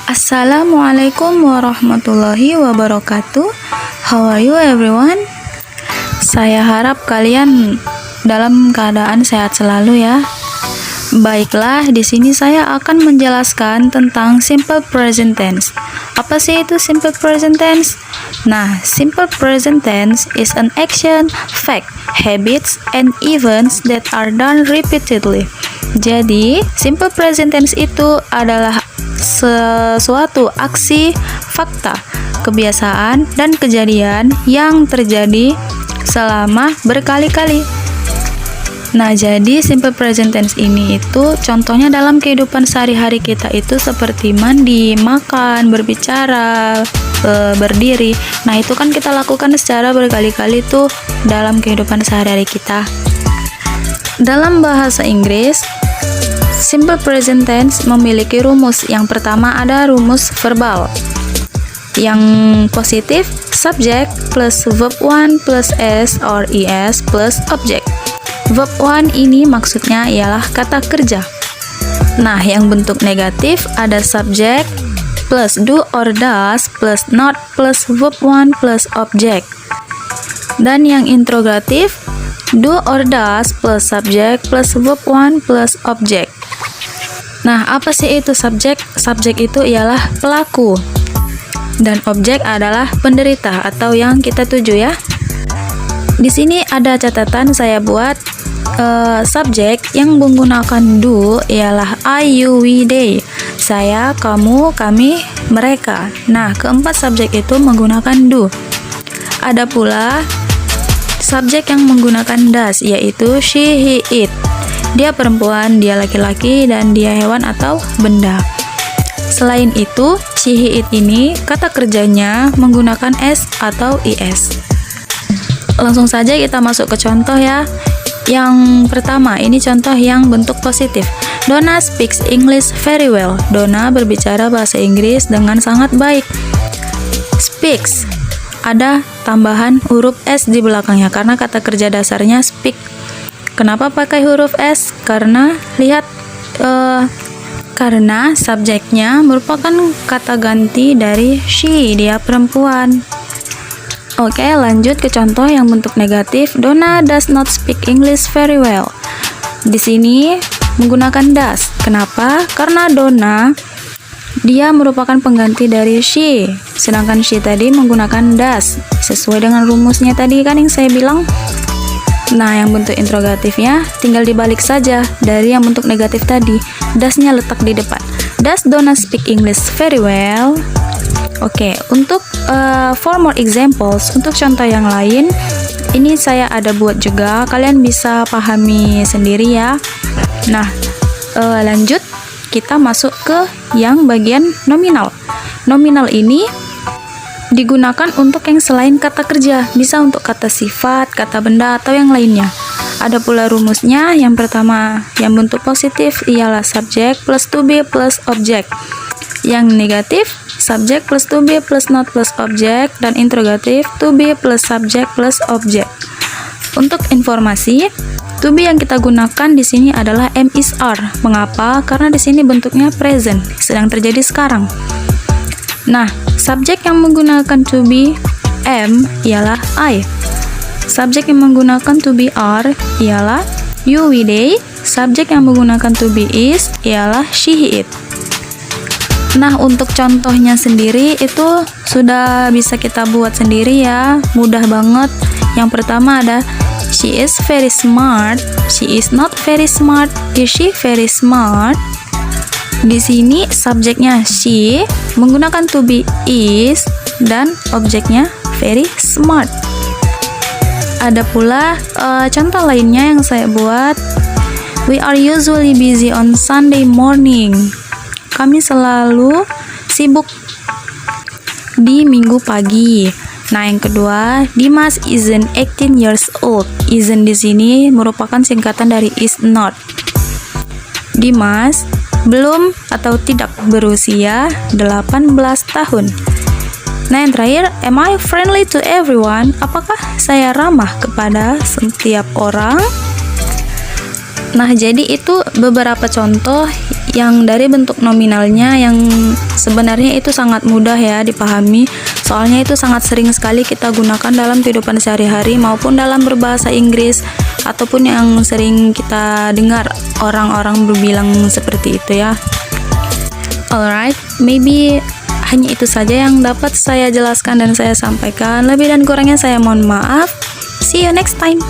Assalamualaikum warahmatullahi wabarakatuh. How are you everyone? Saya harap kalian dalam keadaan sehat selalu ya. Baiklah, di sini saya akan menjelaskan tentang simple present tense. Apa sih itu simple present tense? Nah, simple present tense is an action, fact, habits, and events that are done repeatedly. Jadi, simple present tense itu adalah sesuatu aksi, fakta, kebiasaan, dan kejadian yang terjadi selama berkali-kali. Nah, jadi simple present tense ini itu contohnya dalam kehidupan sehari-hari kita itu seperti mandi, makan, berbicara, berdiri. Nah, itu kan kita lakukan secara berkali-kali tuh dalam kehidupan sehari-hari kita. Dalam bahasa Inggris, simple present tense memiliki rumus. Yang pertama ada rumus verbal. Yang positif, subject plus verb 1 plus s or es plus object. Verb 1 ini maksudnya ialah kata kerja. Nah, yang bentuk negatif ada subject plus do or does plus not plus verb 1 plus object. Dan yang interrogatif, do or does plus subject plus verb 1 plus object. Nah, apa sih itu subjek? Subjek itu ialah pelaku. Dan objek adalah penderita atau yang kita tuju ya. Di sini ada catatan saya buat. Subjek yang menggunakan do ialah I, you, we, they. Saya, kamu, kami, mereka. Nah, keempat subjek itu menggunakan do. Ada pula subjek yang menggunakan does, yaitu she, he, it. Dia perempuan, dia laki-laki, dan dia hewan atau benda. Selain itu, she, he, it ini kata kerjanya menggunakan s atau is. Langsung saja kita masuk ke contoh ya. Yang pertama, ini contoh yang bentuk positif. Donna speaks English very well. Donna berbicara bahasa Inggris dengan sangat baik. Speaks, ada tambahan huruf S di belakangnya karena kata kerja dasarnya speak. Kenapa pakai huruf S? Karena lihat, karena subjeknya merupakan kata ganti dari she, dia perempuan. Oke, lanjut ke contoh yang bentuk negatif. Donna does not speak English very well. Di sini menggunakan does. Kenapa? Karena Donna dia merupakan pengganti dari she. Sedangkan she tadi menggunakan does. Sesuai dengan rumusnya tadi kan yang saya bilang. Nah, yang bentuk interrogatifnya tinggal dibalik saja dari yang bentuk negatif tadi. Does-nya letak di depan. Does Donna speak English very well? Oke, untuk for more examples, untuk contoh yang lain, ini saya ada buat juga, kalian bisa pahami sendiri ya. Nah, lanjut kita masuk ke yang bagian nominal. Nominal ini digunakan untuk yang selain kata kerja, bisa untuk kata sifat, kata benda, atau yang lainnya. Ada pula rumusnya. Yang pertama, yang bentuk positif ialah subject plus to be plus object. Yang negatif, subject plus to be plus not plus object, dan interrogatif to be plus subject plus object. Untuk informasi, to be yang kita gunakan di sini adalah am is are. Mengapa? Karena di sini bentuknya present, sedang terjadi sekarang. Nah, subjek yang menggunakan to be am ialah I. Subjek yang menggunakan to be are ialah you, we, they. Subjek yang menggunakan to be is ialah she, he, it. Nah, untuk contohnya sendiri itu sudah bisa kita buat sendiri ya, mudah banget. Yang pertama ada she is very smart, she is not very smart, is she very smart. Di sini subjeknya she, menggunakan to be is, dan objeknya very smart. Ada pula contoh lainnya yang saya buat. We are usually busy on Sunday morning. Kami selalu sibuk di minggu pagi. Nah, yang kedua, Dimas isn't 18 years old. Isn't di sini merupakan singkatan dari is not. Dimas belum atau tidak berusia 18 tahun. Nah, yang terakhir, am I friendly to everyone? Apakah saya ramah kepada setiap orang? Nah, jadi itu beberapa contoh yang dari bentuk nominalnya yang sebenarnya itu sangat mudah ya dipahami, soalnya itu sangat sering sekali kita gunakan dalam kehidupan sehari-hari maupun dalam berbahasa Inggris, ataupun yang sering kita dengar orang-orang berbilang seperti itu ya. Alright, maybe hanya itu saja yang dapat saya jelaskan dan saya sampaikan. Lebih dan kurangnya saya mohon maaf. See you next time.